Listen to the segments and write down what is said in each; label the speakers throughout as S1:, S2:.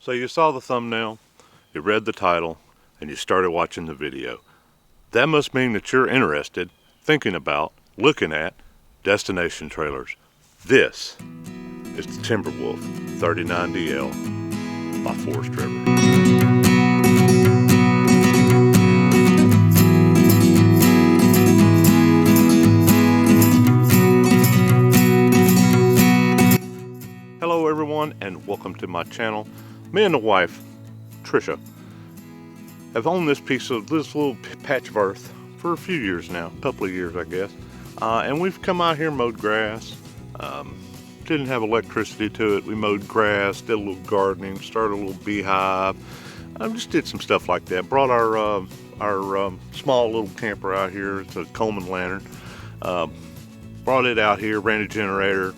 S1: So you saw the thumbnail, you read the title, and you started watching the video. That must mean that you're interested, thinking about, looking at destination trailers. This is the Timberwolf 39DL by Forest River. Hello everyone and welcome to my channel. Me and the wife, Trisha, have owned this little patch of earth for a few years now, a couple of years I guess. And we've come out here, mowed grass, didn't have electricity to it. We mowed grass, did a little gardening, started a little beehive, just did some stuff like that. Brought our small little camper out here. It's a Coleman lantern. Brought it out here, ran a generator.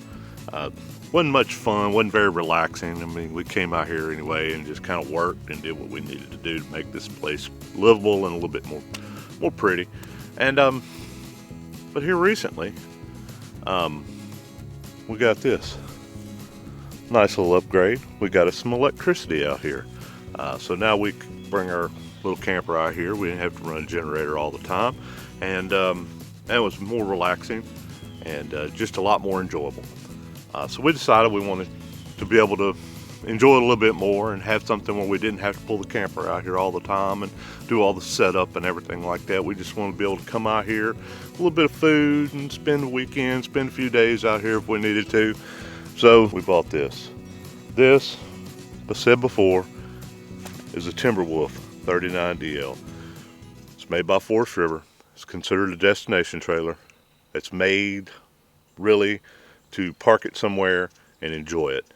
S1: Wasn't much fun, wasn't very relaxing. I mean, we came out here anyway and just kind of worked and did what we needed to do to make this place livable and a little bit more pretty. And but here recently, we got this nice little upgrade. We got us some electricity out here. So now we can bring our little camper out here. We didn't have to run a generator all the time. And that was more relaxing and just a lot more enjoyable. So we decided we wanted to be able to enjoy it a little bit more and have something where we didn't have to pull the camper out here all the time and do all the setup and everything like that. We just wanted to be able to come out here, a little bit of food, and spend the weekend, spend a few days out here if we needed to. So we bought this. This, as I said before, is a Timberwolf 39DL. It's made by Forest River. It's considered a destination trailer. It's made really to park it somewhere and enjoy it.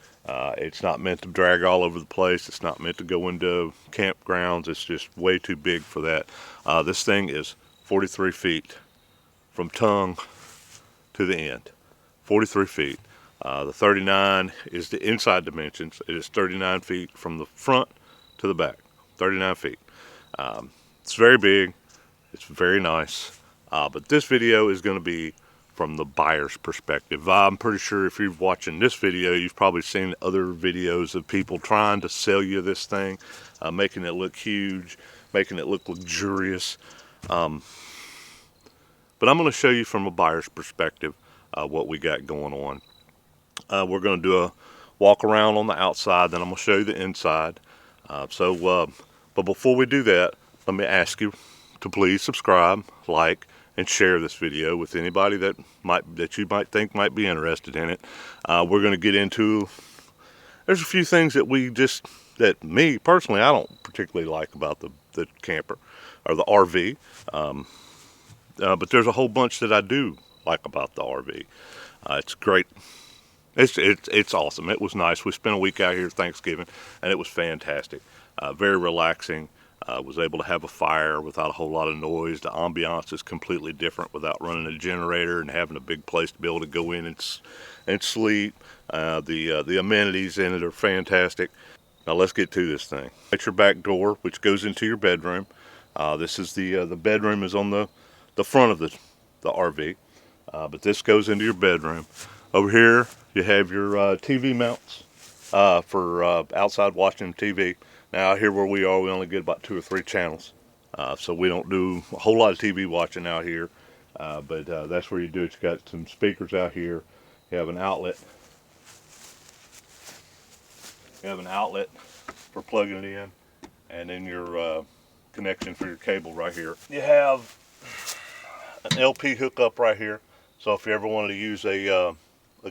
S1: It's not meant to drag all over the place. It's not meant to go into campgrounds. It's just way too big for that. This thing is 43 feet from tongue to the end. 43 feet. The 39 is the inside dimensions. It is 39 feet from the front to the back. 39 feet. It's very big. It's very nice. But this video is going to be from the buyer's perspective. I'm pretty sure if you're watching this video, you've probably seen other videos of people trying to sell you this thing, making it look huge, making it look luxurious. But I'm going to show you from a buyer's perspective what we got going on. We're going to do a walk around on the outside, then I'm going to show you the inside. But before we do that, let me ask you to please subscribe, like, and share this video with anybody that you might think might be interested in it. We're going to get into, there's a few things that me personally, I don't particularly like about the camper or the RV. But there's a whole bunch that I do like about the RV. It's great. It's awesome. It was nice. We spent a week out here Thanksgiving and it was fantastic. Very relaxing. Was able to have a fire without a whole lot of noise. The ambiance is completely different without running a generator and having a big place to be able to go in and sleep. The amenities in it are fantastic. Now let's get to this thing. At your back door, which goes into your bedroom. This is the bedroom is on the front of the RV, but this goes into your bedroom. Over here you have your TV mounts for outside watching TV. Now out here where we are, we only get about 2 or 3 channels, so we don't do a whole lot of TV watching out here, but that's where you do it. You got some speakers out here. You have an outlet. You have an outlet for plugging it in, and then your connection for your cable right here. You have an LP hookup right here, so if you ever wanted to use a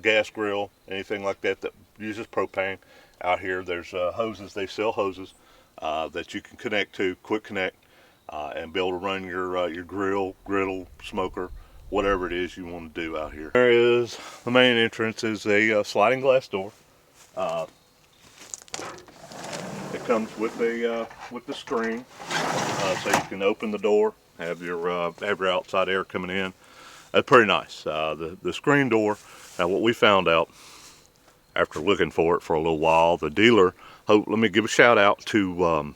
S1: gas grill, anything like that that uses propane, out here there's hoses. They sell hoses that you can connect to, quick connect, and be able to run your griddle, smoker, whatever it is you want to do out here. There is the main entrance is a sliding glass door. It comes with the screen, so you can open the door, have your outside air coming in. That's pretty nice. The screen door. Now what we found out after looking for it for a little while, the dealer, let me give a shout out to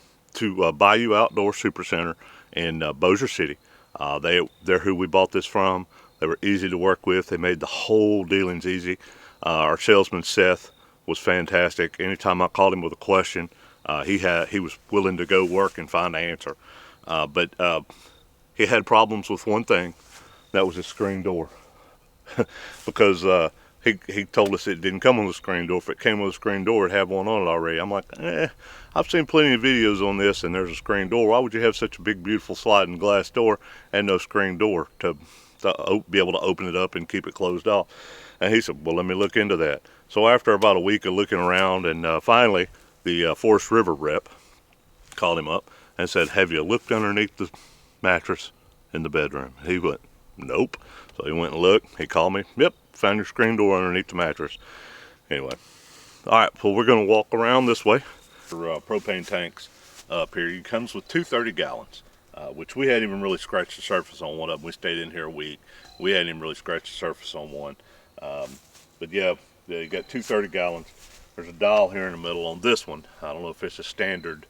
S1: Bayou Outdoor Supercenter in Bossier City. They're who we bought this from. They were easy to work with. They made the whole dealings easy. Our salesman Seth was fantastic. Anytime I called him with a question, He was willing to go work and find the answer, but he had problems with one thing. That was his screen door, because he told us it didn't come with a screen door. If it came with a screen door, it'd have one on it already. I'm like, I've seen plenty of videos on this, and there's a screen door. Why would you have such a big, beautiful sliding glass door and no screen door to be able to open it up and keep it closed off? And he said, well, let me look into that. So after about a week of looking around, and finally the Forest River rep called him up and said, have you looked underneath the mattress in the bedroom? He went, nope. So he went and looked. He called me. Yep, found your screen door underneath the mattress. Anyway, all right, well, we're going to walk around this way. For propane tanks up here, it comes with 230 gallons, which we hadn't even really scratched the surface on one of them. We stayed in here a week. We hadn't even really scratched the surface on one. But yeah, you got 230 gallons. There's a dial here in the middle on this one. I don't know if it's a standard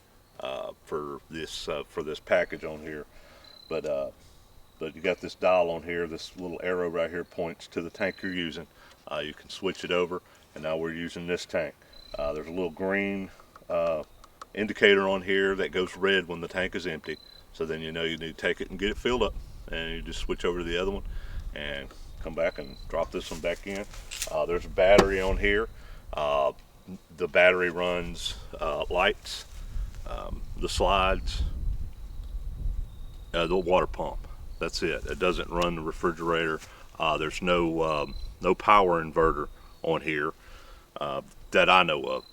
S1: for this package on here, but you got this dial on here. This little arrow right here points to the tank you're using. You can switch it over, and now we're using this tank. There's a little green indicator on here that goes red when the tank is empty, so then you know you need to take it and get it filled up, and you just switch over to the other one and come back and drop this one back in. There's a battery on here. The battery runs lights, the slides, the water pump. That's it. It doesn't run the refrigerator. There's no power inverter on here that I know of.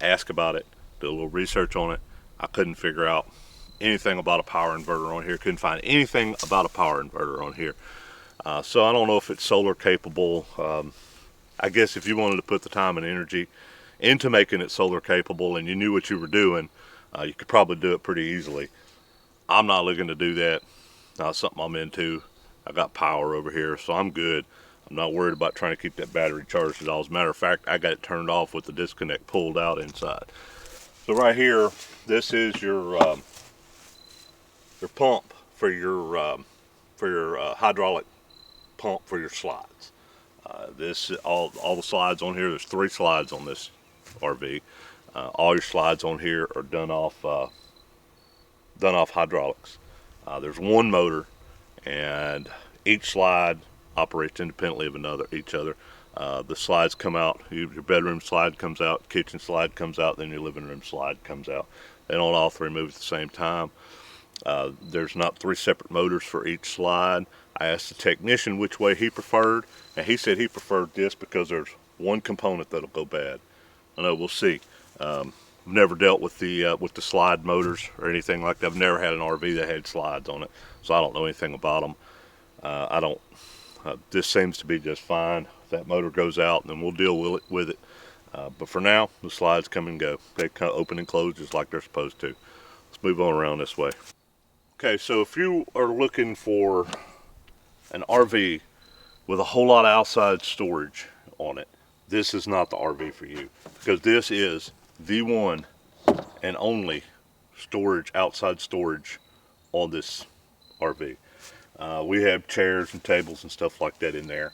S1: Asked about it, did a little research on it. I couldn't figure out anything about a power inverter on here. Couldn't find anything about a power inverter on here. So I don't know if it's solar capable. I guess if you wanted to put the time and energy into making it solar capable and you knew what you were doing, you could probably do it pretty easily. I'm not looking to do that. Not something I'm into. I got power over here, so I'm good. I'm not worried about trying to keep that battery charged at all. As a matter of fact, I got it turned off with the disconnect pulled out inside. So right here, this is your pump for your hydraulic pump for your slides. This all the slides on here. There's 3 slides on this RV. All your slides on here are done off hydraulics. There's one motor, and each slide operates independently of each other. The slides come out. Your bedroom slide comes out, kitchen slide comes out, then your living room slide comes out. They don't all 3 move at the same time. There's not 3 separate motors for each slide. I asked the technician which way he preferred, and he said he preferred this because there's one component that'll go bad. I know, we'll see. I've never dealt with the slide motors or anything like that. I've never had an RV that had slides on it, so I don't know anything about them. This seems to be just fine. If that motor goes out, then we'll deal with it. But for now, the slides come and go. They kind of open and close just like they're supposed to. Let's move on around this way. Okay, so if you are looking for an RV with a whole lot of outside storage on it, this is not the RV for you, because this is the one and only outside storage on this RV. We have chairs and tables and stuff like that in there.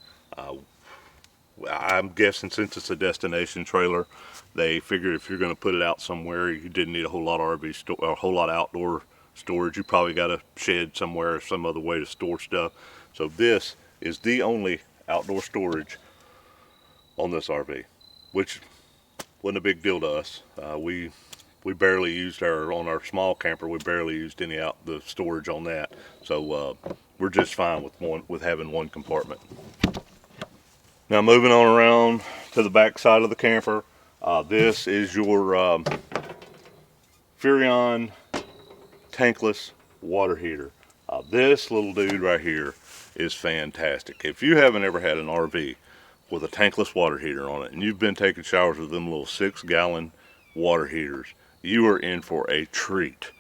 S1: I'm guessing since it's a destination trailer, they figured if you're going to put it out somewhere, you didn't need a whole lot of a whole lot of outdoor storage. You probably got a shed somewhere or some other way to store stuff. So this is the only outdoor storage on this RV, which wasn't a big deal to us. We barely used on our small camper. We barely used any the storage on that. So we're just fine with having one compartment. Now moving on around to the back side of the camper, this is your Furrion tankless water heater. This little dude right here is fantastic. If you haven't ever had an RV with a tankless water heater on it, and you've been taking showers with them little 6-gallon water heaters, you are in for a treat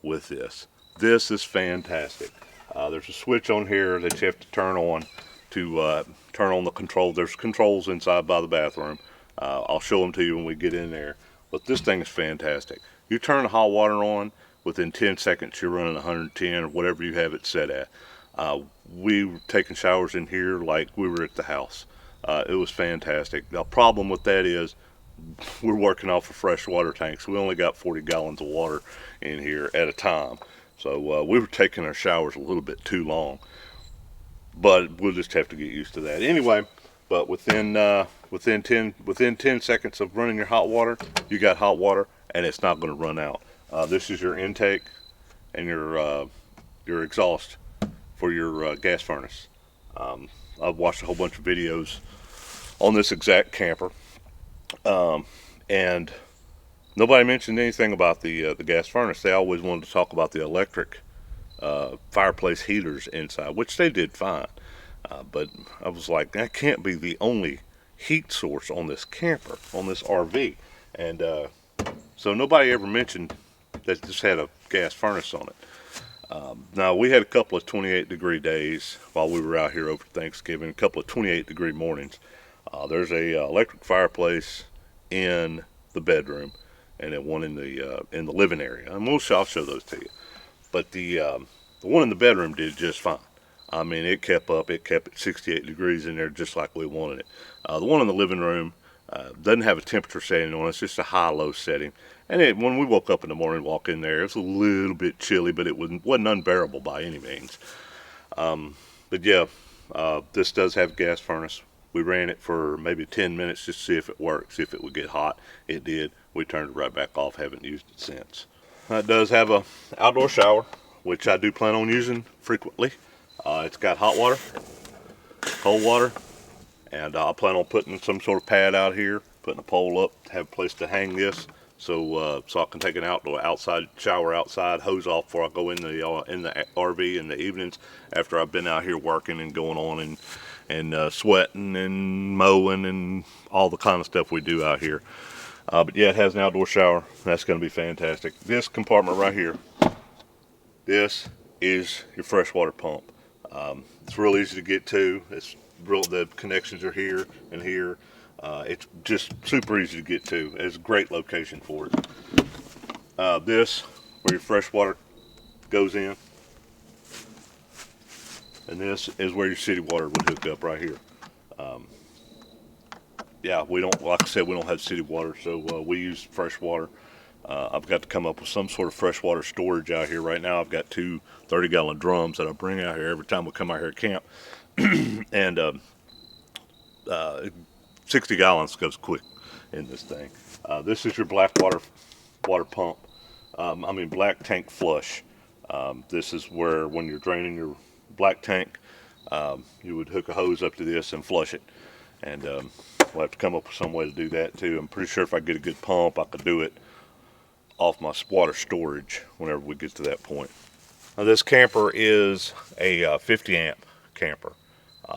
S1: with this. This is fantastic. There's a switch on here that you have to turn on to turn on the control. There's controls inside by the bathroom. I'll show them to you when we get in there. But this thing is fantastic. You turn the hot water on, within 10 seconds you're running 110 or whatever you have it set at. We were taking showers in here like we were at the house. It was fantastic. The problem with that is we're working off of fresh water tanks. We only got 40 gallons of water in here at a time. So we were taking our showers a little bit too long, but we'll just have to get used to that. Anyway, but within 10 seconds of running your hot water, you got hot water, and it's not going to run out. This is your intake and your exhaust for your gas furnace. I've watched a whole bunch of videos on this exact camper, and nobody mentioned anything about the gas furnace. They always wanted to talk about the electric fireplace heaters inside, which they did fine. But I was like, that can't be the only heat source on this camper, on this RV. And so nobody ever mentioned that this had a gas furnace on it. Now, we had a couple of 28-degree days while we were out here over Thanksgiving, a couple of 28-degree mornings. There's a electric fireplace in the bedroom, and then one in the living area. And I'll show those to you. But the one in the bedroom did just fine. I mean, it kept up. It kept at 68 degrees in there just like we wanted it. The one in the living room doesn't have a temperature setting on it. It's just a high-low setting. And when we woke up in the morning, walked in there, it was a little bit chilly, but it wasn't unbearable by any means. But yeah, this does have a gas furnace. We ran it for maybe 10 minutes just to see if it works, see if it would get hot. It did. We turned it right back off. Haven't used it since. It does have a outdoor shower, which I do plan on using frequently. It's got hot water, cold water, and I plan on putting some sort of pad out here, putting a pole up to have a place to hang this, so I can take an outside shower outside, hose off before I go in the RV in the evenings after I've been out here working and going on and sweating and mowing and all the kind of stuff we do out here. But yeah, it has an outdoor shower. That's going to be fantastic. This compartment right here, this is your freshwater pump. It's real easy to get to. The connections are here and here. It's just super easy to get to. It's a great location for it. This, where your fresh water goes in, and this is where your city water would hook up right here. Yeah, we don't, like I said, we don't have city water, so we use fresh water. I've got to come up with some sort of freshwater storage out here. Right now I've got two 30-gallon drums that I bring out here every time we come out here to camp. And 60 gallons goes quick in this thing. This is your black water pump. Black tank flush. This is where when you're draining your black tank, you would hook a hose up to this and flush it. And we'll have to come up with some way to do that too. I'm pretty sure if I get a good pump, I could do it off my water storage whenever we get to that point. Now, this camper is a 50 amp camper.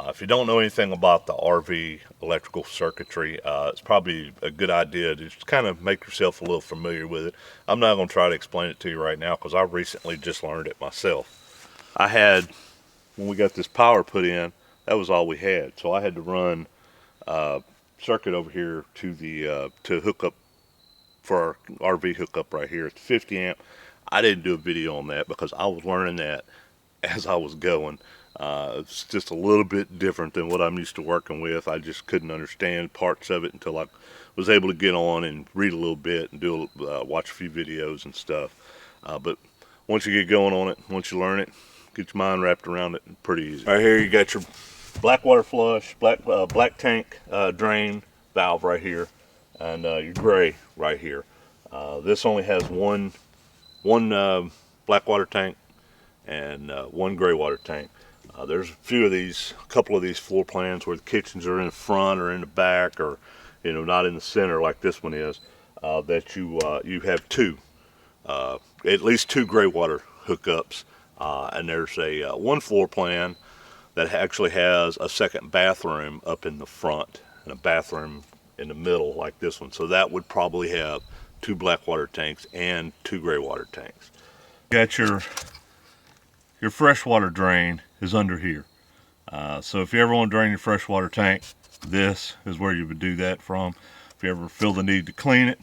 S1: If you don't know anything about the RV electrical circuitry, it's probably a good idea to just kind of make yourself a little familiar with it. I'm not going to try to explain it to you right now because I recently just learned it myself. When we got this power put in, that was all we had. So I had to run circuit over here to hook up for our RV hookup right here. It's 50 amp. I didn't do a video on that because I was learning that as I was going. It's just a little bit different than what I'm used to working with. I just couldn't understand parts of it until I was able to get on and read a little bit and watch a few videos and stuff. But once you get going on it, once you learn it, get your mind wrapped around it, pretty easy. Right here you got your black water flush, black tank drain valve right here, and your gray right here. This only has one black water tank and one gray water tank. There's a couple of these floor plans where the kitchens are in the front or in the back, or not in the center like this one is. That you have at least two gray water hookups, and there's one floor plan that actually has a second bathroom up in the front and a bathroom in the middle like this one. So that would probably have two black water tanks and two gray water tanks. Got your freshwater drain is under here. So if you ever want to drain your freshwater tank, this is where you would do that from. If you ever feel the need to clean it,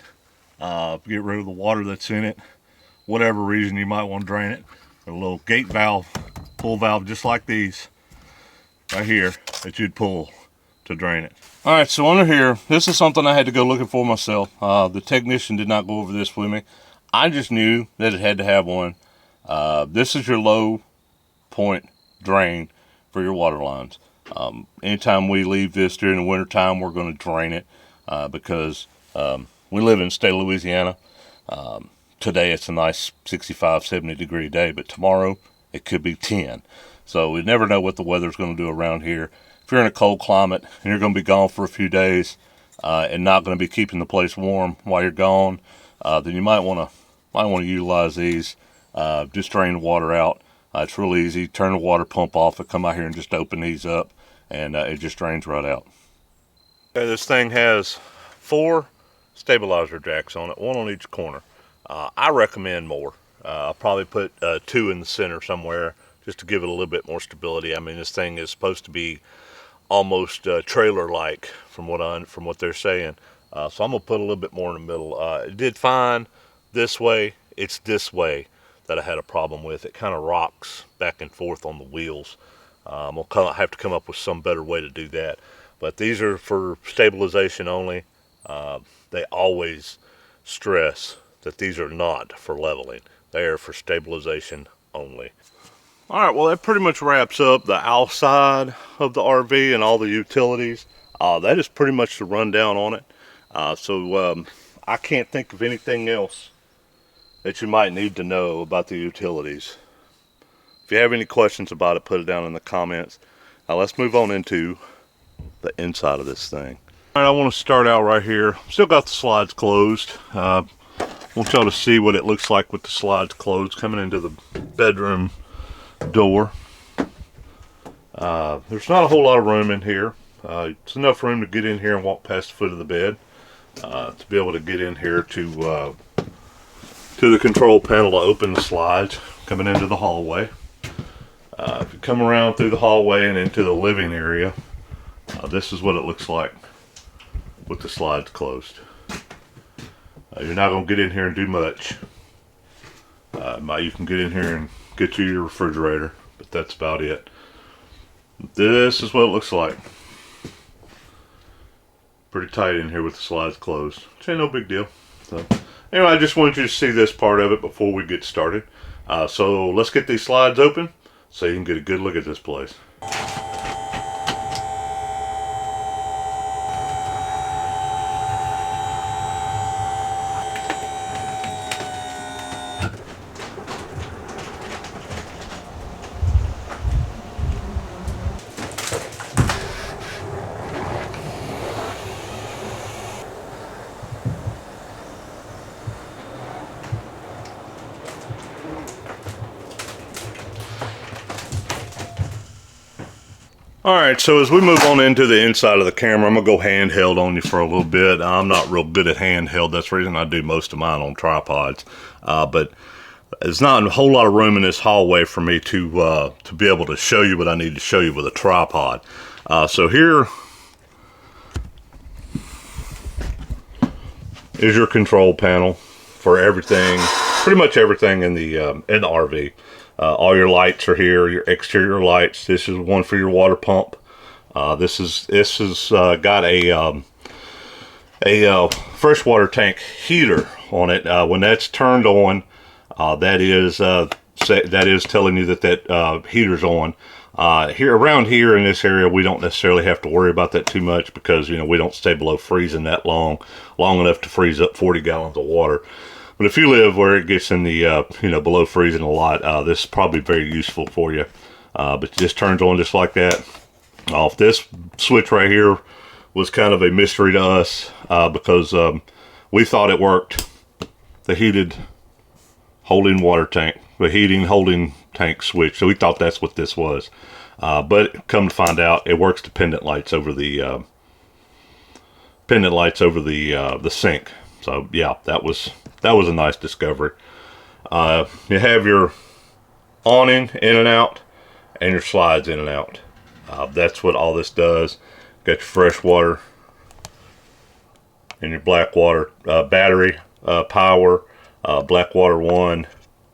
S1: get rid of the water that's in it, whatever reason you might want to drain it, a little gate valve, pull valve just like these right here that you'd pull to drain it. All right, so under here, this is something I had to go looking for myself. The technician did not go over this with me. I just knew that it had to have one. This is your low point drain for your water lines. Anytime we leave this during the winter time, we're going to drain it because we live in the state of Louisiana. Today it's a nice 65, 70 degree day, but tomorrow it could be 10. So we never know what the weather's going to do around here. If you're in a cold climate and you're going to be gone for a few days and not going to be keeping the place warm while you're gone, then you might want to utilize these. Just drain the water out. It's real easy. Turn the water pump off and come out here and just open these up, and it just drains right out. Okay, this thing has 4 stabilizer jacks on it, 1 on each corner. I recommend more. I'll probably put 2 in the center somewhere just to give it a little bit more stability. I mean, this thing is supposed to be almost trailer-like from what they're saying. So I'm gonna put a little bit more in the middle. It did fine this way. It's this way that I had a problem with. It kind of rocks back and forth on the wheels. I'm gonna have to come up with some better way to do that. But these are for stabilization only. They always stress that these are not for leveling. They are for stabilization only. All right, well, that pretty much wraps up the outside of the RV and all the utilities. That is pretty much the rundown on it. So I can't think of anything else that you might need to know about the utilities. If you have any questions about it, put it down in the comments. Now let's move on into the inside of this thing. All right, I want to start out right here. Still got the slides closed. I want y'all to see what it looks like with the slides closed coming into the bedroom door. There's not a whole lot of room in here. It's enough room to get in here and walk past the foot of the bed to be able to get in here to the control panel to open the slides coming into the hallway. If you come around through the hallway and into the living area, this is what it looks like with the slides closed. You're not going to get in here and do much. You can get in here and get you your refrigerator, but that's about it. This is what it looks like. Pretty tight in here with the slides closed, which ain't no big deal. So anyway, I just wanted you to see this part of it before we get started. So let's get these slides open so you can get a good look at this place. Alright, so as we move on into the inside of the camera, I'm going to go handheld on you for a little bit. I'm not real good at handheld. That's the reason I do most of mine on tripods. But there's not a whole lot of room in this hallway for me to be able to show you what I need to show you with a tripod. So here is your control panel for everything, pretty much everything in the RV. All your lights are here, your exterior lights. This is one for your water pump. This has got a freshwater tank heater on it. When that's turned on, that is telling you that heater's on. Around here in this area, we don't necessarily have to worry about that too much because we don't stay below freezing that long enough to freeze up 40 gallons of water. But if you live where it gets in the, below freezing a lot, this is probably very useful for you. But it just turns on just like that. Off. This switch right here was kind of a mystery to us because we thought it worked. The heated holding water tank, the heating holding tank switch. So we thought that's what this was. But come to find out, it works to pendant lights over the sink. So yeah, that was a nice discovery. You have your awning in and out and your slides in and out. That's what all this does. Got your fresh water and your black water battery power, black water 1,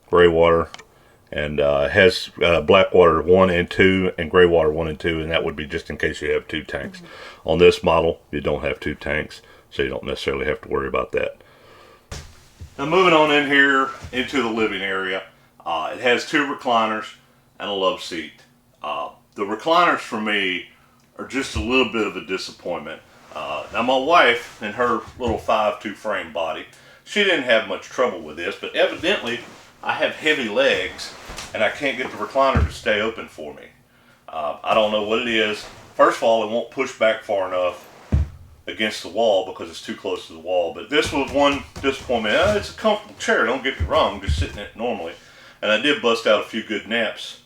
S1: gray water, And it has black water 1 and 2 and gray water 1 and 2, and that would be just in case you have 2 tanks. On this model, you don't have 2 tanks, so you don't necessarily have to worry about that. Now moving on in here into the living area, it has 2 recliners and a love seat. The recliners for me are just a little bit of a disappointment. Now my wife, in her little 5'2" frame body, she didn't have much trouble with this, but evidently I have heavy legs and I can't get the recliner to stay open for me. I don't know what it is. First of all, it won't push back far enough against the wall because it's too close to the wall. But this was one disappointment. It's a comfortable chair, don't get me wrong, just sitting in it normally. And I did bust out a few good naps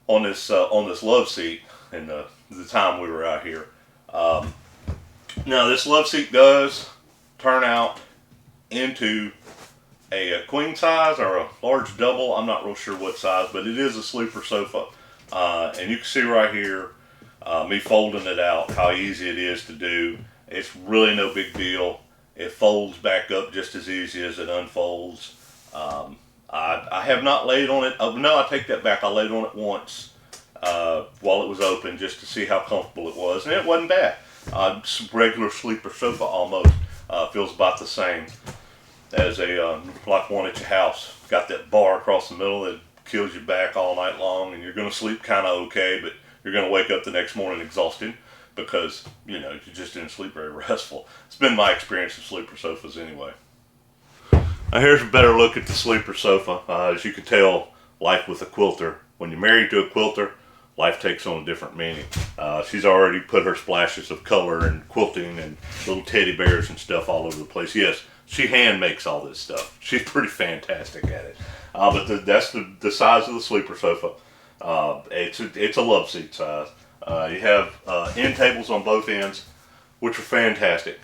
S1: on this love seat in the time we were out here. Now this love seat does turn out into a queen size or a large double. I'm not real sure what size, but it is a sleeper sofa. And you can see right here, me folding it out, how easy it is to do. It's really no big deal. It folds back up just as easy as it unfolds. I have not laid on it. No, I take that back. I laid on it once while it was open just to see how comfortable it was, and it wasn't bad. Regular sleeper sofa almost. Feels about the same as a like one at your house. Got that bar across the middle that kills your back all night long, and you're going to sleep kind of okay, but you're going to wake up the next morning exhausted because, you know, you just didn't sleep very restful. It's been my experience of sleeper sofas anyway. Now here's a better look at the sleeper sofa. As you can tell, life with a quilter. When you're married to a quilter, life takes on a different meaning. She's already put her splashes of color and quilting and little teddy bears and stuff all over the place. Yes, she hand makes all this stuff. She's pretty fantastic at it. But that's the size of the sleeper sofa. It's a love seat size. You have end tables on both ends, which are fantastic.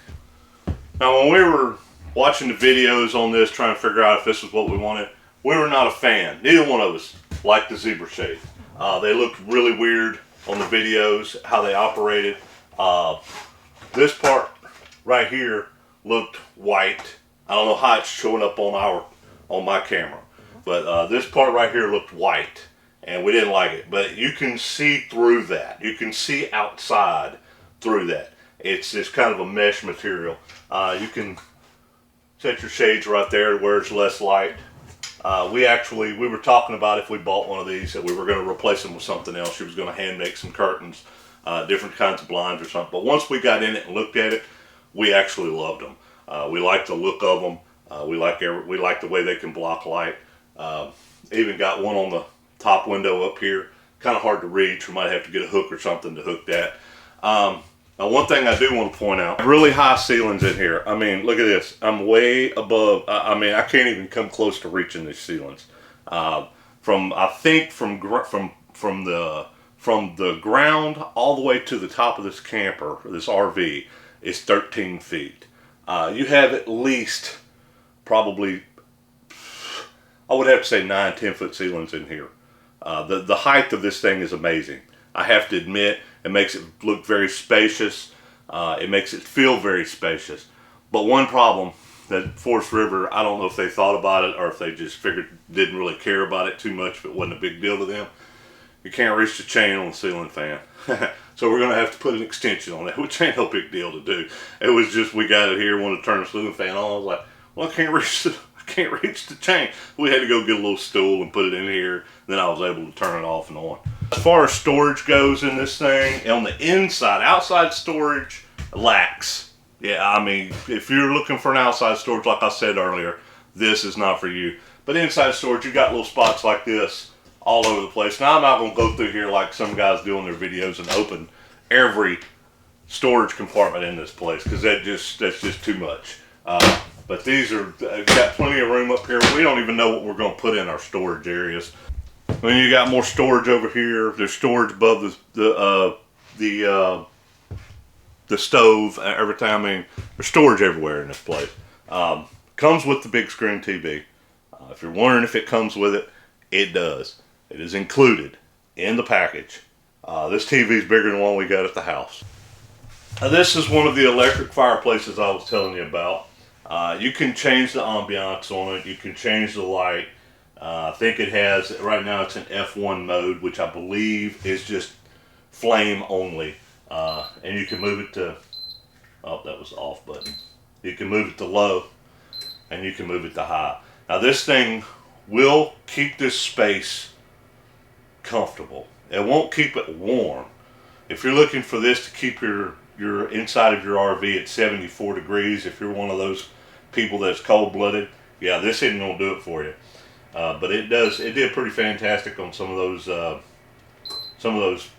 S1: Now when we were watching the videos on this, trying to figure out if this was what we wanted, we were not a fan. Neither one of us liked the zebra shade. They looked really weird on the videos, how they operated. This part right here looked white. I don't know how it's showing up on my camera, but this part right here looked white, and we didn't like it. But you can see through that. You can see outside through that. It's kind of a mesh material. You can set your shades right there where it's less light. We were talking about if we bought one of these that we were going to replace them with something else. She was going to hand make some curtains, different kinds of blinds or something. But once we got in it and looked at it, we actually loved them. We like the look of them. We like the way they can block light. Even got one on the top window up here. Kind of hard to reach. We might have to get a hook or something to hook that. Now one thing I do want to point out, really high ceilings in here. I mean, look at this. I'm way above, I mean, I can't even come close to reaching these ceilings. I think from the ground all the way to the top of this camper, this RV, is 13 feet. You have at least probably, I would have to say 9-10 foot ceilings in here. The height of this thing is amazing. I have to admit, it makes it look very spacious. It makes it feel very spacious. But one problem that Forest River, I don't know if they thought about it or if they just figured didn't really care about it too much, if it wasn't a big deal to them. You can't reach the chain on the ceiling fan. So we're going to have to put an extension on that, which ain't no big deal to do. It was just we got it here, wanted to turn the ceiling fan on. I was like, well, I can't reach the chain. We had to go get a little stool and put it in here. Then I was able to turn it off and on. As far as storage goes in this thing, on the inside, outside storage lacks. Yeah, I mean, if you're looking for an outside storage, like I said earlier, this is not for you. But inside storage, you got little spots like this all over the place. Now I'm not going to go through here like some guys do in their videos and open every storage compartment in this place, because that's just too much. But these are got plenty of room up here. We don't even know what we're going to put in our storage areas. Then you got more storage over here. There's storage above the stove. Everything. I mean, there's storage everywhere in this place. Comes with the big screen TV. If you're wondering if it comes with it, it does. It is included in the package. This TV is bigger than one we got at the house. Now, this is one of the electric fireplaces I was telling you about. You can change the ambiance on it. You can change the light. I think it has, right now it's in F1 mode, which I believe is just flame only. And you can move it to, oh, that was the off button. You can move it to low, and you can move it to high. Now this thing will keep this space comfortable. It won't keep it warm. If you're looking for this to keep your inside of your RV at 74 degrees, if you're one of those people that's cold-blooded, yeah, this isn't gonna do it for you. But it did pretty fantastic on some of those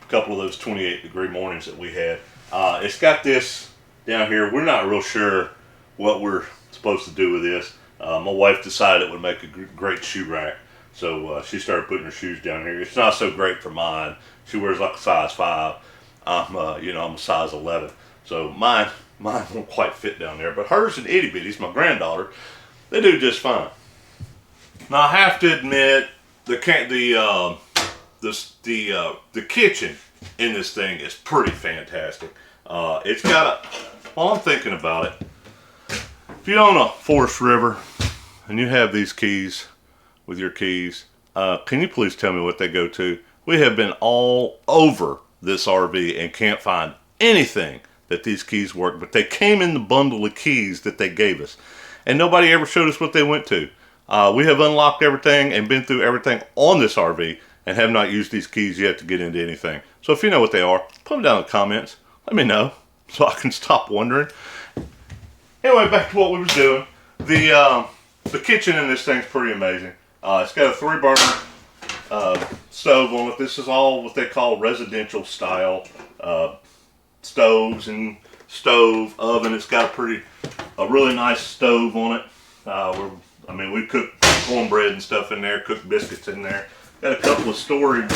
S1: couple of those 28-degree mornings that we had. It's got this down here. We're not real sure what we're supposed to do with this. My wife decided it would make a great shoe rack, so she started putting her shoes down here. It's not so great for mine. She wears like a size 5. I'm a size 11, so mine won't quite fit down there. But hers and itty bitties, my granddaughter, they do just fine. Now I have to admit, the kitchen in this thing is pretty fantastic. It's got while I'm thinking about it, if you own a Forest River and you have these keys with your keys, can you please tell me what they go to? We have been all over this RV and can't find anything that these keys work, but they came in the bundle of keys that they gave us, and nobody ever showed us what they went to. We have unlocked everything and been through everything on this RV and have not used these keys yet to get into anything. So if you know what they are, put them down in the comments. Let me know so I can stop wondering. Anyway, back to what we was doing. The kitchen in this thing's pretty amazing. It's got a 3-burner stove on it. This is all what they call residential style stoves and stove oven. It's got a really nice stove on it. We cook cornbread and stuff in there, cook biscuits in there. Got a couple of storage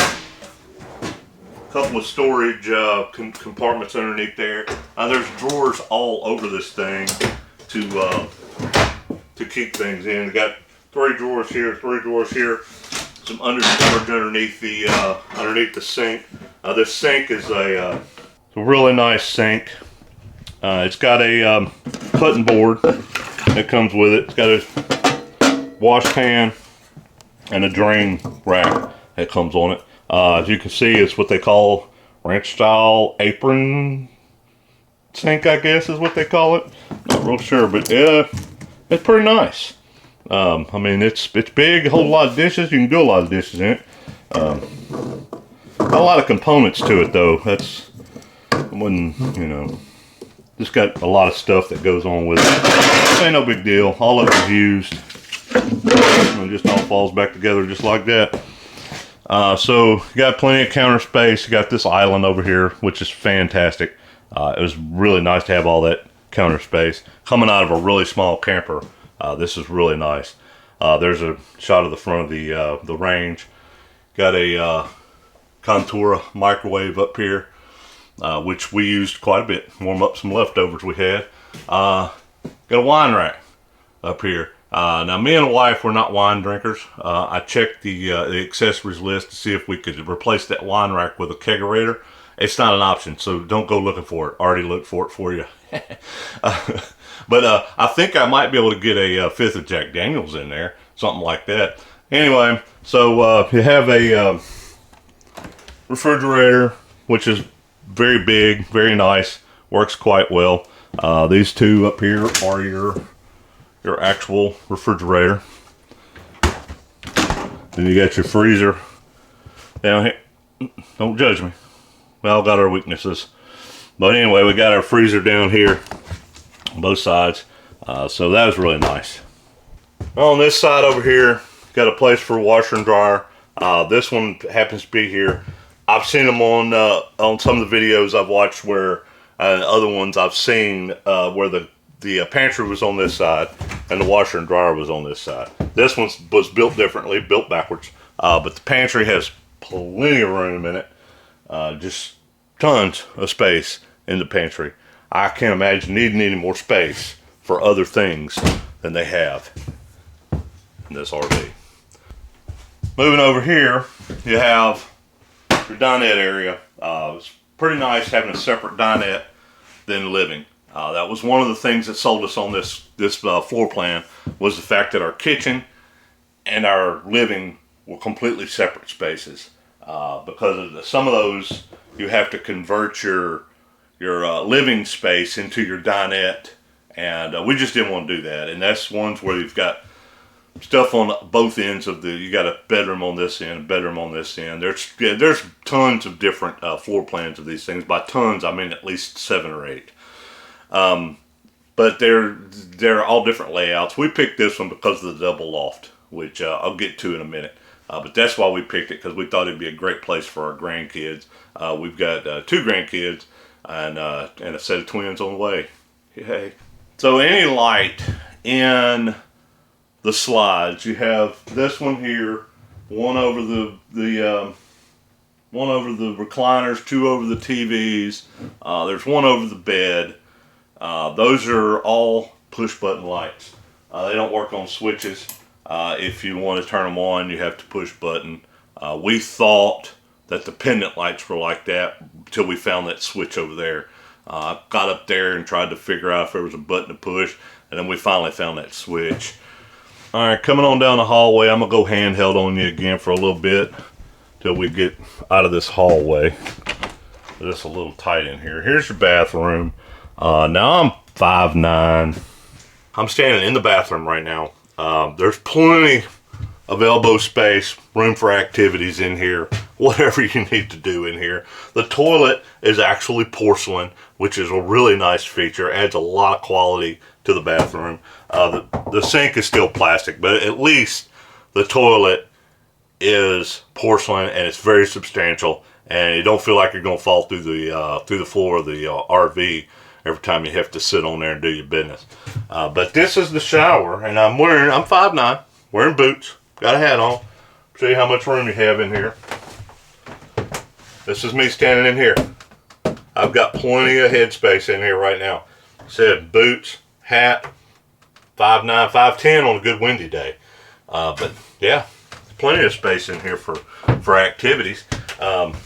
S1: compartments underneath there. There's drawers all over this thing to keep things in. We got 3 drawers here, 3 drawers here. Some storage underneath the sink. This sink is a really nice sink. It's got a cutting board that comes with it. It's got a wash pan and a drain rack that comes on it. As you can see, it's what they call ranch style apron sink, I guess is what they call it. Not real sure, but yeah, it's pretty nice. It's big, a whole lot of dishes. You can do a lot of dishes in it. A lot of components to it though. That's when, just got a lot of stuff that goes on with it. Ain't no big deal. All of it's used. It just all falls back together just like that. So you got plenty of counter space. You got this island over here, which is fantastic. It was really nice to have all that counter space. Coming out of a really small camper, this is really nice. There's a shot of the front of the range. Got a Contura microwave up here, which we used quite a bit. Warm up some leftovers we had. Got a wine rack up here. Now, me and the wife were not wine drinkers. I checked the accessories list to see if we could replace that wine rack with a kegerator. It's not an option, so don't go looking for it. Already looked for it for you. But I think I might be able to get a 5th of Jack Daniels in there, something like that. Anyway, so you have a refrigerator, which is very big, very nice, works quite well. These two up here are your actual refrigerator. Then you got your freezer down here. Don't judge me. We all got our weaknesses. But anyway, we got our freezer down here on both sides. So that was really nice. On this side over here, got a place for a washer and dryer. This one happens to be here. I've seen them on some of the videos I've watched where other ones I've seen where the pantry was on this side and the washer and dryer was on this side. This one was built differently, built backwards, but the pantry has plenty of room in it. Just tons of space in the pantry. I can't imagine needing any more space for other things than they have in this RV. Moving over here, you have your dinette area. It's pretty nice having a separate dinette than living. That was one of the things that sold us on this floor plan, was the fact that our kitchen and our living were completely separate spaces. Because of some of those, you have to convert your living space into your dinette, and we just didn't want to do that. And that's ones where you've got stuff on both ends of you got a bedroom on this end, a bedroom on this end. There's tons of different floor plans of these things. By tons, I mean at least 7 or 8. But they're all different layouts. We picked this one because of the double loft, which I'll get to in a minute. But that's why we picked it, because we thought it'd be a great place for our grandkids. We've got 2 grandkids and a set of twins on the way. Yay. So any light in the slides, you have this one here, one over the recliners, 2 over the TVs. There's one over the bed. Those are all push button lights. They don't work on switches. If you want to turn them on, you have to push button. We thought that the pendant lights were like that until we found that switch over there. I got up there and tried to figure out if there was a button to push, and then we finally found that switch. All right, coming on down the hallway, I'm gonna go handheld on you again for a little bit till we get out of this hallway. It's a little tight in here. Here's your bathroom. Now I'm 5'9". I'm standing in the bathroom right now. There's plenty of elbow space, room for activities in here, whatever you need to do in here. The toilet is actually porcelain, which is a really nice feature, adds a lot of quality to the bathroom. The sink is still plastic, but at least the toilet is porcelain and it's very substantial, and you don't feel like you're going to fall through the floor of the RV every time you have to sit on there and do your business. But this is the shower, and I'm 5'9", wearing boots, got a hat on. Show you how much room you have in here. This is me standing in here. I've got plenty of headspace in here right now. Said boots, hat, 5'9", 5'10" on a good windy day. But yeah, plenty of space in here for activities. Have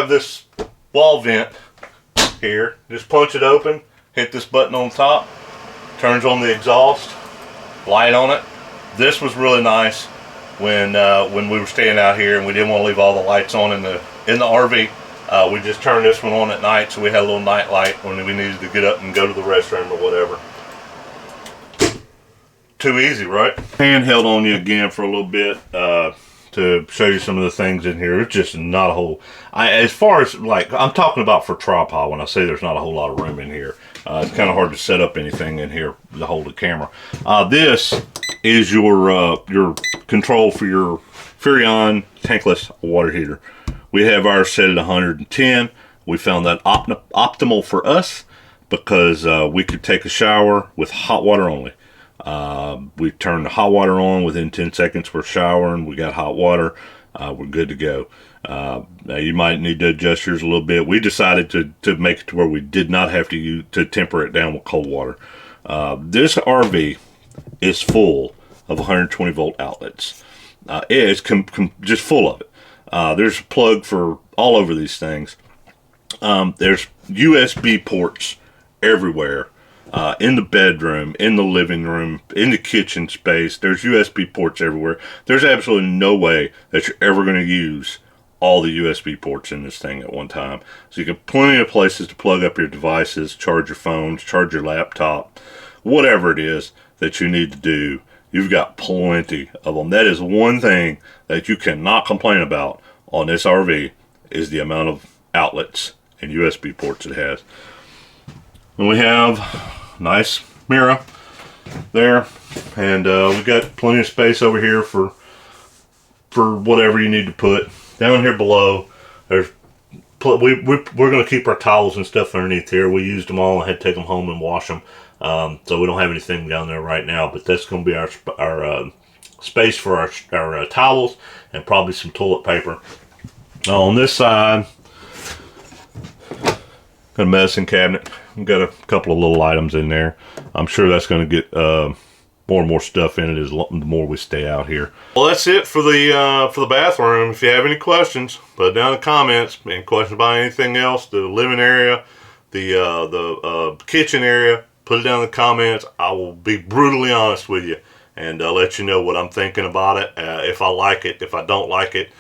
S1: this wall vent here. Just punch it open, hit this button on top, turns on the exhaust, light on it. This was really nice when we were staying out here and we didn't want to leave all the lights on in the RV. We just turned this one on at night, so we had a little night light when we needed to get up and go to the restroom or whatever. Too easy, right? Handheld on you again for a little bit to show you some of the things in here. It's just not a whole, as far as like, I'm talking about for tripod when I say there's not a whole lot of room in here. It's kind of hard to set up anything in here to hold the camera. This is your control for your Furrion tankless water heater. We have ours set at 110. We found that optimal for us because we could take a shower with hot water only. We turned the hot water on within 10 seconds. We're showering. We got hot water. We're good to go. Now you might need to adjust yours a little bit. We decided to make it to where we did not have to temper it down with cold water. This RV is full of 120 volt outlets. It's just full of it. There's a plug for all over these things. There's USB ports everywhere. In the bedroom, in the living room, in the kitchen space, there's USB ports everywhere. There's absolutely no way that you're ever going to use all the USB ports in this thing at one time. So you got plenty of places to plug up your devices, charge your phones, charge your laptop, whatever it is that you need to do. You've got plenty of them. That is one thing that you cannot complain about on this RV is the amount of outlets and USB ports it has. And we have nice mirror there, and we got plenty of space over here for whatever you need to put. Down here below, we're going to keep our towels and stuff underneath here. We used them all and had to take them home and wash them, so we don't have anything down there right now. But that's going to be our space for our towels and probably some toilet paper. On this side, got a medicine cabinet. We've got a couple of little items in there. I'm sure that's going to get more and more stuff in it the more we stay out here. Well, that's it for the bathroom. If you have any questions, put it down in the comments. Any questions about anything else, the living area, the kitchen area, put it down in the comments. I will be brutally honest with you and let you know what I'm thinking about it, if I like it, if I don't like it.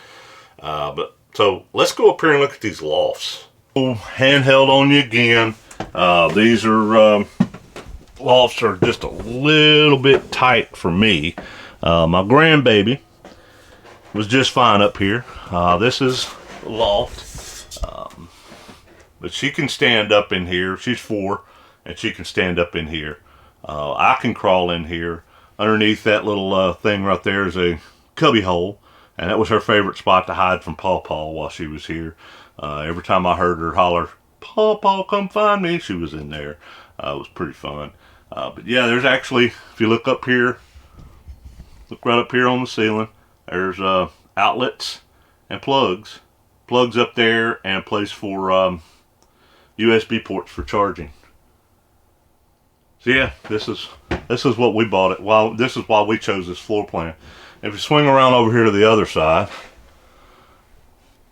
S1: So let's go up here and look at these lofts. Handheld on you again. These are lofts are just a little bit tight for me. My grandbaby was just fine up here. This is a loft, but she can stand up in here. She's 4, and she can stand up in here. I can crawl in here. Underneath that little thing right there is a cubby hole, and that was her favorite spot to hide from Paw Paw while she was here. Every time I heard her holler, "Paw Paw, come find me," she was in there. It was pretty fun. But yeah, there's actually, if you look up here, look right up here on the ceiling, there's outlets and plugs. Plugs up there, and a place for USB ports for charging. So yeah, this is what we bought it. Well, this is why we chose this floor plan. If you swing around over here to the other side,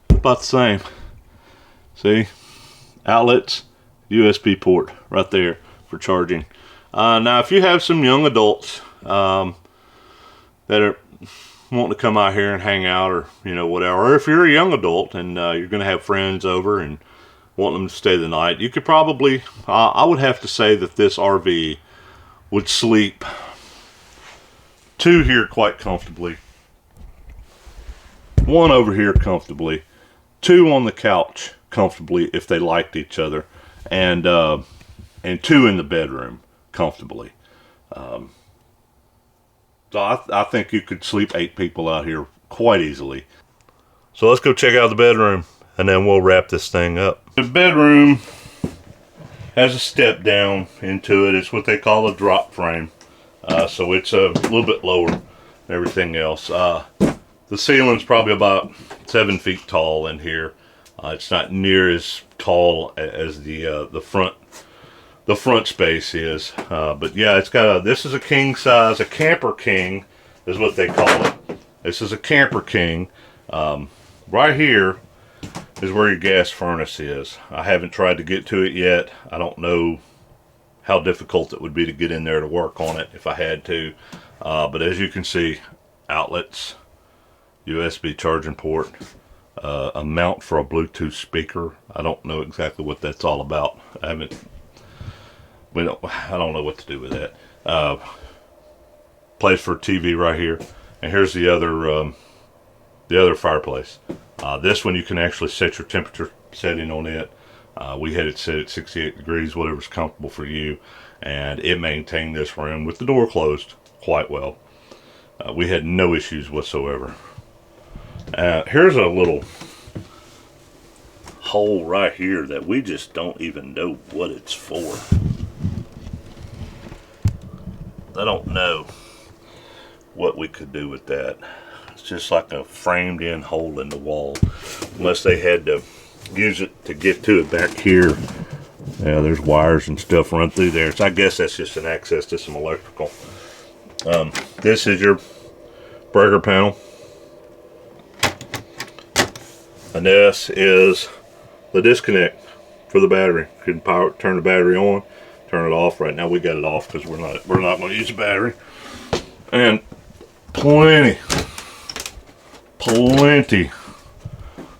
S1: about the same. See, outlets, USB port right there for charging. Now, if you have some young adults that are wanting to come out here and hang out, or whatever, or if you're a young adult and you're going to have friends over and want them to stay the night, you could probably, I would have to say that this RV would sleep 2 here quite comfortably, 1 over here comfortably, 2 on the couch comfortably if they liked each other, and 2 in the bedroom comfortably. So I think you could sleep 8 people out here quite easily. So let's go check out the bedroom, and then we'll wrap this thing up. The bedroom has a step down into it. It's what they call a drop frame. So it's a little bit lower than everything else. The ceiling's probably about 7 feet tall in here. It's not near as tall as the front space is. But yeah, it's got this is a king size, a camper king is what they call it. This is a camper king. Right here is where your gas furnace is. I haven't tried to get to it yet. I don't know how difficult it would be to get in there to work on it if I had to. But as you can see, outlets, USB charging port, a mount for a Bluetooth speaker. I don't know exactly what that's all about. I don't know what to do with that. Place for a TV right here, and here's the other fireplace. This one you can actually set your temperature setting on it. We had it set at 68 degrees, whatever's comfortable for you, and it maintained this room with the door closed quite well. We had no issues whatsoever. Here's a little hole right here that we just don't even know what it's for. I don't know what we could do with that. It's just like a framed in hole in the wall, unless they had to use it to get to it back here. Yeah, there's wires and stuff run through there, so I guess that's just an access to some electrical. This is your breaker panel, and this is the disconnect for the battery. You can turn the battery on, turn it off. Right now we got it off because we're not going to use the battery. And plenty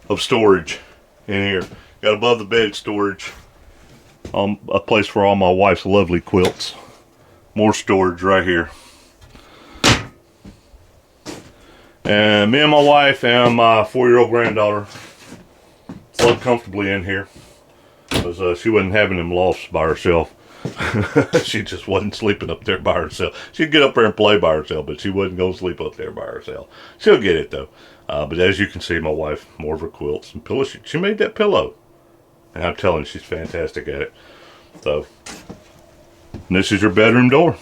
S1: of storage in here. Got above the bed storage, a place for all my wife's lovely quilts. More storage right here. And me and my wife and my 4-year-old granddaughter slept comfortably in here because she wasn't having them lofts by herself. She just wasn't sleeping up there by herself. She'd get up there and play by herself, but she wasn't going to sleep up there by herself. She'll get it though. But as you can see, my wife, more of her quilts and pillows. She made that pillow, and I'm telling you, she's fantastic at it. So, this is your bedroom door.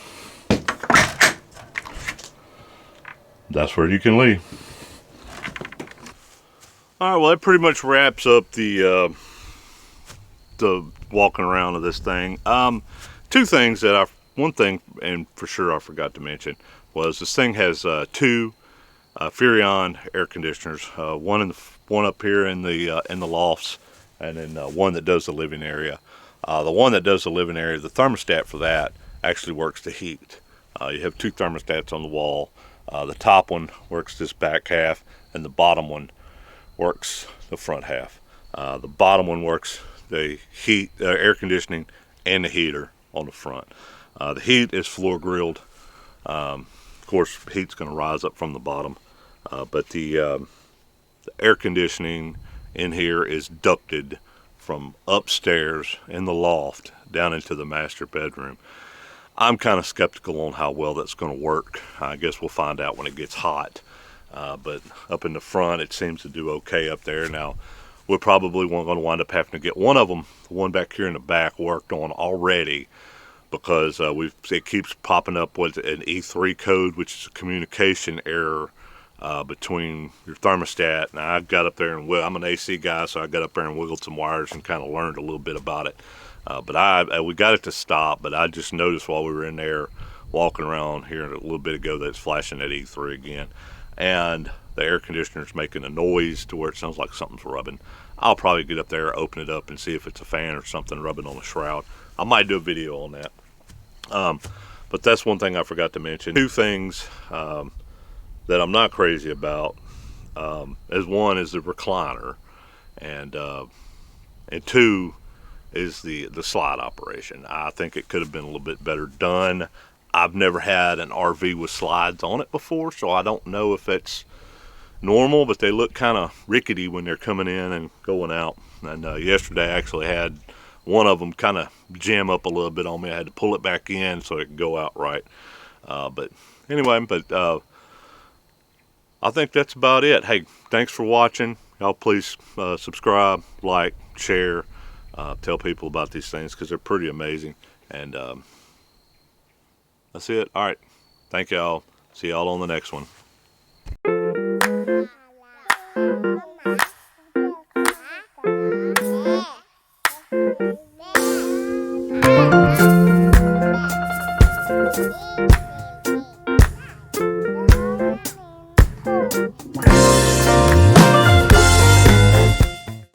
S1: That's where you can leave. All right, well, that pretty much wraps up the walking around of this thing. 2 things that one thing, and for sure I forgot to mention, was this thing has 2 Furrion air conditioners. One up here in the lofts, and then one that does the living area. The one that does the living area, the thermostat for that actually works the heat. You have two thermostats on the wall. The top one works this back half, and the bottom one works the front half. The bottom one works the heat, air conditioning, and the heater on the front. The heat is floor grilled. Of course, heat's going to rise up from the bottom, but the air conditioning in here is ducted from upstairs in the loft down into the master bedroom. I'm kind of skeptical on how well that's going to work. I guess we'll find out when it gets hot. But up in the front, it seems to do okay up there. Now, we're probably going to wind up having to get one of them, the one back here in the back, worked on already, because it keeps popping up with an E3 code, which is a communication error between your thermostat. Now, I got up there and I'm an AC guy, so I got up there and wiggled some wires and kind of learned a little bit about it. But we got it to stop, but I just noticed while we were in there walking around here a little bit ago that it's flashing that E3 again. And the air conditioner's making a noise to where it sounds like something's rubbing. I'll probably get up there, open it up, and see if it's a fan or something rubbing on the shroud. I might do a video on that. But that's one thing I forgot to mention. Two things that I'm not crazy about. As one is the recliner, and two is the slide operation. I think it could have been a little bit better done. I've never had an RV with slides on it before, so I don't know if it's normal, but they look kind of rickety when they're coming in and going out. And yesterday I actually had one of them kind of jam up a little bit on me. I had to pull it back in so it could go out right. But anyway, I think that's about it. Hey, thanks for watching. Y'all please subscribe, like, share, tell people about these things because they're pretty amazing. And that's it. All right. Thank y'all. See y'all on the next one.
S2: Wow.